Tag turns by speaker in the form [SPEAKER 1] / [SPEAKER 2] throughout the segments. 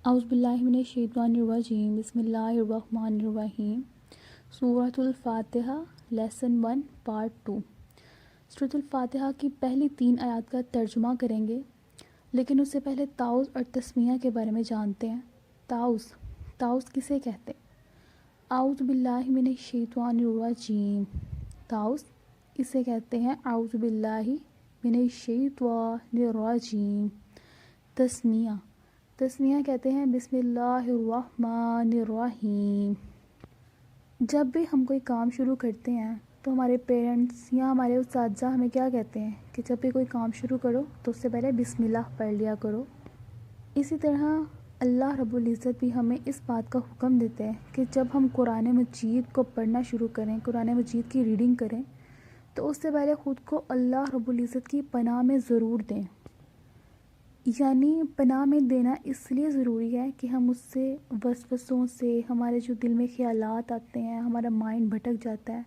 [SPEAKER 1] اعوذ باللہ من الشیطان الرجیم بسم اللہ الرحمن الرحیم سورۃ الفاتحہ لیسن 1 پارٹ 2۔ سورۃ الفاتحہ کی پہلی 3 آیات کا ترجمہ کریں گے، لیکن اس سے پہلے تعوذ اور تسمیہ کے بارے میں جانتے ہیں۔ تعوذ کسے کہتے ہیں؟ اعوذ باللہ من الشیطان الرجیم، تعوذ اسے کہتے ہیں اعوذ باللہ من الشیطان الرجیم۔ تسمیہ کہتے ہیں بسم اللہ الرحمن الرحیم۔ جب بھی ہم کوئی کام شروع کرتے ہیں تو ہمارے پیرنٹس یا ہمارے اساتذہ ہمیں کیا کہتے ہیں کہ جب بھی کوئی کام شروع کرو تو اس سے پہلے بسم اللہ پڑھ لیا کرو۔ اسی طرح اللہ رب العزت بھی ہمیں اس بات کا حکم دیتے ہیں کہ جب ہم قرآن مجید کو پڑھنا شروع کریں، قرآن مجید کی ریڈنگ کریں، تو اس سے پہلے خود کو اللہ رب العزت کی پناہ میں ضرور دیں۔ یعنی پناہ میں دینا اس لیے ضروری ہے کہ ہم اس سے وسوسوں سے، ہمارے جو دل میں خیالات آتے ہیں، ہمارا مائنڈ بھٹک جاتا ہے۔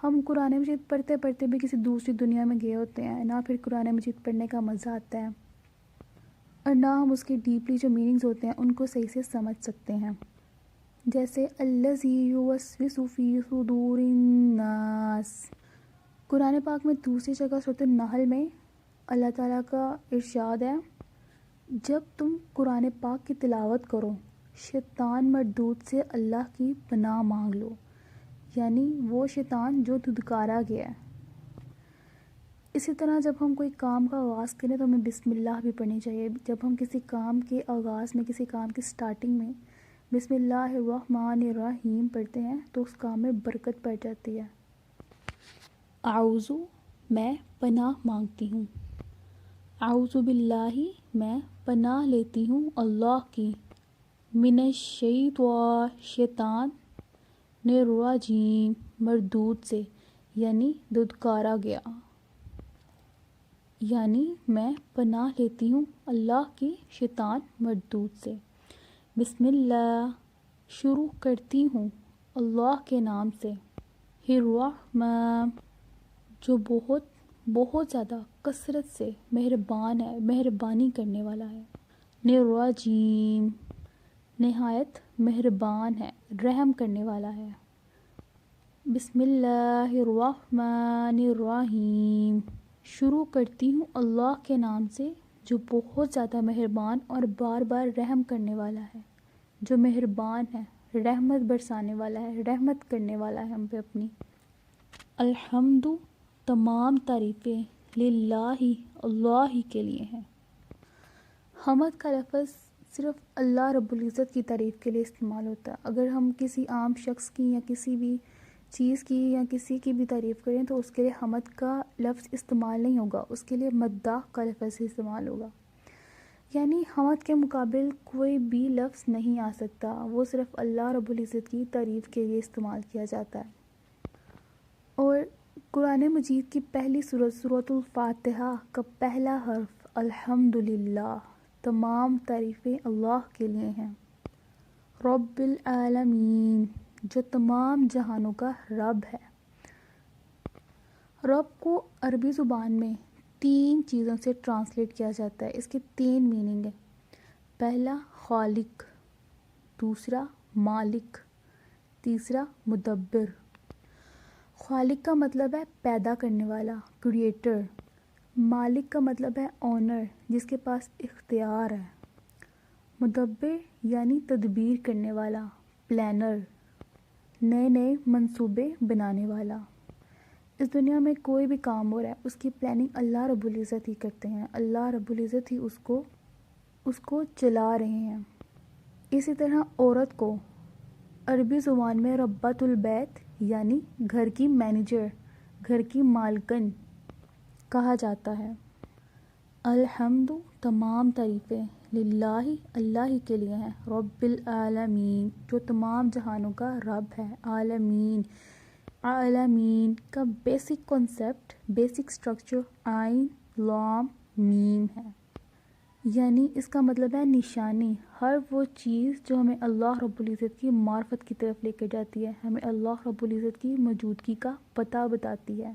[SPEAKER 1] ہم قرآن مجید پڑھتے پڑھتے بھی کسی دوسری دنیا میں گئے ہوتے ہیں، نہ پھر قرآن مجید پڑھنے کا مزہ آتا ہے اور نہ ہم اس کے ڈیپلی جو میننگز ہوتے ہیں ان کو صحیح سے سمجھ سکتے ہیں۔ جیسے الذی یوسوس فی صدور الناس، قرآن پاک میں دوسری جگہ سورۃ النحل میں اللہ تعالیٰ کا ارشاد ہے، جب تم قرآن پاک کی تلاوت کرو شیطان مردود سے اللہ کی پناہ مانگ لو، یعنی وہ شیطان جو دھتکارا گیا ہے۔ اسی طرح جب ہم کوئی کام کا آغاز کریں تو ہمیں بسم اللہ بھی پڑھنی چاہیے۔ جب ہم کسی کام کے آغاز میں، کسی کام کی سٹارٹنگ میں بسم اللہ الرحمن الرحیم پڑھتے ہیں تو اس کام میں برکت پڑ جاتی ہے۔ اعوذ میں پناہ مانگتی ہوں، اعوذ باللہ میں پناہ لیتی ہوں اللہ کی، من الشیطان شیطان الرجیم مردود سے، یعنی دھتکارا گیا۔ یعنی میں پناہ لیتی ہوں اللہ کی شیطان مردود سے۔ بسم اللہ شروع کرتی ہوں اللہ کے نام سے، الرحمن جو بہت بہت زیادہ کثرت سے مہربان ہے، مہربانی کرنے والا ہے، الرجیم نہایت مہربان ہے، رحم کرنے والا ہے۔ بسم اللہ الرحمن الرحیم شروع کرتی ہوں اللہ کے نام سے جو بہت زیادہ مہربان اور بار بار رحم کرنے والا ہے، جو مہربان ہے، رحمت برسانے والا ہے، رحمت کرنے والا ہے ہم پہ اپنی۔ الحمد تمام تعریفیں للہ اللہ ہی کے لیے ہیں۔ حمد کا لفظ صرف اللہ رب العزت کی تعریف کے لیے استعمال ہوتا ہے۔ اگر ہم کسی عام شخص کی یا کسی بھی چیز کی یا کسی کی بھی تعریف کریں تو اس کے لیے حمد کا لفظ استعمال نہیں ہوگا، اس کے لیے مداح کا لفظ استعمال ہوگا۔ یعنی حمد کے مقابل کوئی بھی لفظ نہیں آ سکتا، وہ صرف اللہ رب العزت کی تعریف کے لیے استعمال کیا جاتا ہے۔ اور قرآن مجید کی پہلی سورت سورۃ الفاتحہ کا پہلا حرف الحمدللہ، تمام تعریفیں اللہ کے لیے ہیں۔ رب العالمین جو تمام جہانوں کا رب ہے۔ رب کو عربی زبان میں 3 چیزوں سے ٹرانسلیٹ کیا جاتا ہے، اس کے 3 میننگ ہیں۔ پہلا خالق، دوسرا مالک، تیسرا مدبر۔ خالق کا مطلب ہے پیدا کرنے والا، کریٹر۔ مالک کا مطلب ہے اونر، جس کے پاس اختیار ہے۔ مدبر یعنی تدبیر کرنے والا، پلانر، نئے نئے منصوبے بنانے والا۔ اس دنیا میں کوئی بھی کام ہو رہا ہے اس کی پلاننگ اللہ رب العزت ہی کرتے ہیں، اللہ رب العزت ہی اس کو چلا رہے ہیں۔ اسی طرح عورت کو عربی زبان میں ربۃ البیت یعنی گھر کی مینیجر، گھر کی مالکن کہا جاتا ہے۔ الحمد تمام تعریفیں للہ اللہ ہی کے لیے ہیں، رب العالمین جو تمام جہانوں کا رب ہے۔ عالمین، عالمین کا بیسک کنسیپٹ، بیسک سٹرکچر عین لام میم ہے، یعنی اس کا مطلب ہے نشانی، ہر وہ چیز جو ہمیں اللہ رب العزت کی معرفت کی طرف لے کر جاتی ہے، ہمیں اللہ رب العزت کی موجودگی کا پتہ بتاتی ہے۔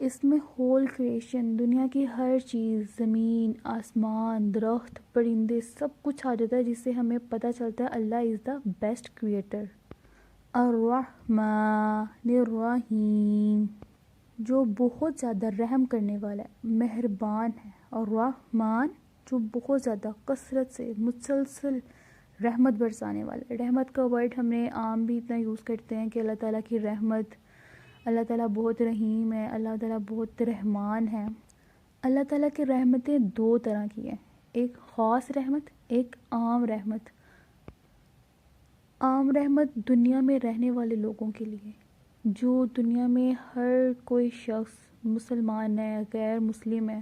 [SPEAKER 1] اس میں ہول کریشن، دنیا کی ہر چیز، زمین، آسمان، درخت، پرندے، سب کچھ آ جاتا ہے، جس سے ہمیں پتہ چلتا ہے اللہ از دا بیسٹ کریٹر۔ الرحمن الرحیم، جو بہت زیادہ رحم کرنے والا ہے، مہربان ہے، اور رحمان جو بہت زیادہ کثرت سے مسلسل رحمت برسانے والا ہے۔ رحمت کا ورڈ ہم نے عام بھی اتنا یوز کرتے ہیں کہ اللہ تعالیٰ کی رحمت، اللہ تعالیٰ بہت رحیم ہے، اللہ تعالیٰ بہت رحمان ہے۔ اللہ تعالیٰ کی رحمتیں دو طرح کی ہیں، ایک خاص رحمت، ایک عام رحمت۔ عام رحمت دنیا میں رہنے والے لوگوں کے لیے، جو دنیا میں ہر کوئی شخص مسلمان ہے، غیر مسلم ہے،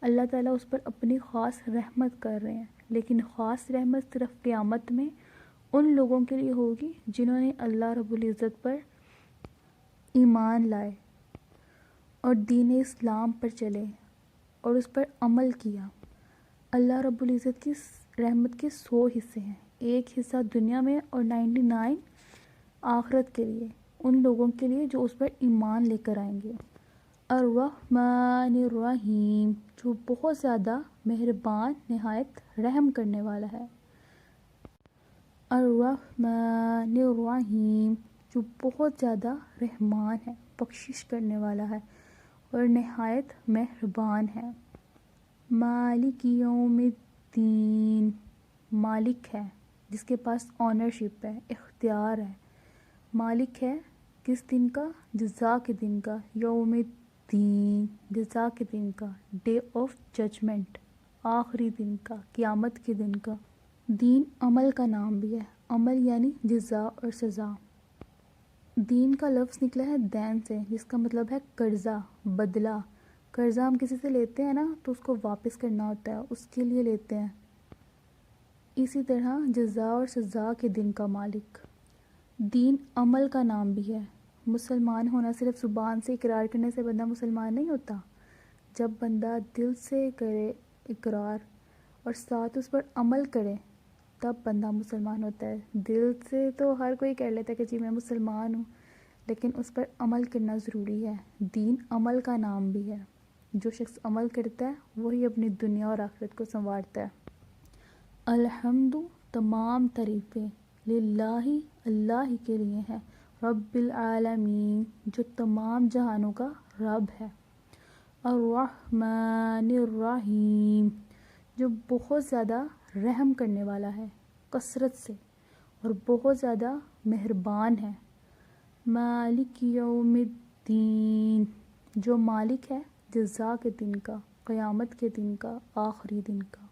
[SPEAKER 1] اللہ تعالیٰ اس پر اپنی خاص رحمت کر رہے ہیں۔ لیکن خاص رحمت صرف قیامت میں ان لوگوں کے لیے ہوگی جنہوں نے اللہ رب العزت پر ایمان لائے اور دین اسلام پر چلے اور اس پر عمل کیا۔ اللہ رب العزت کی رحمت کے 100 حصے ہیں، ایک حصہ دنیا میں اور 99 آخرت کے لیے، ان لوگوں کے لیے جو اس پر ایمان لے کر آئیں گے۔ الرحمن الرحیم، جو بہت زیادہ مہربان، نہایت رحم کرنے والا ہے۔ الرحمن الرحیم، جو بہت زیادہ رحمان ہے، بخشش کرنے والا ہے اور نہایت مہربان ہے۔ مالک یوم الدین، مالک ہے جس کے پاس آنرشپ ہے، اختیار ہے۔ مالک ہے کس دن کا؟ جزا کے دن کا، یوم الدین، جزا کے دن کا، ڈے آف ججمنٹ، آخری دن کا، قیامت کے دن کا۔ دین عمل کا نام بھی ہے، عمل یعنی جزا اور سزا۔ دین کا لفظ نکلا ہے دین سے، جس کا مطلب ہے قرضہ، بدلہ۔ قرضہ ہم کسی سے لیتے ہیں نا تو اس کو واپس کرنا ہوتا ہے، اس کے لیے لیتے ہیں۔ اسی طرح جزا اور سزا کے دن کا مالک۔ دین عمل کا نام بھی ہے۔ مسلمان ہونا صرف زبان سے اقرار کرنے سے بندہ مسلمان نہیں ہوتا، جب بندہ دل سے کرے اقرار اور ساتھ اس پر عمل کرے تب بندہ مسلمان ہوتا ہے۔ دل سے تو ہر کوئی کہہ لیتا ہے کہ جی میں مسلمان ہوں، لیکن اس پر عمل کرنا ضروری ہے۔ دین عمل کا نام بھی ہے۔ جو شخص عمل کرتا ہے وہی اپنی دنیا اور آخرت کو سنوارتا ہے۔ الحمد، تمام تعریفیں، للہ، اللہ ہی کے لیے ہیں، رب العالمین، جو تمام جہانوں کا رب ہے۔ الرحمن الرحیم، جو بہت زیادہ رحم کرنے والا ہے کثرت سے اور بہت زیادہ مہربان ہے۔ مالک یوم الدین، جو مالک ہے جزا کے دن کا، قیامت کے دن کا، آخری دن کا۔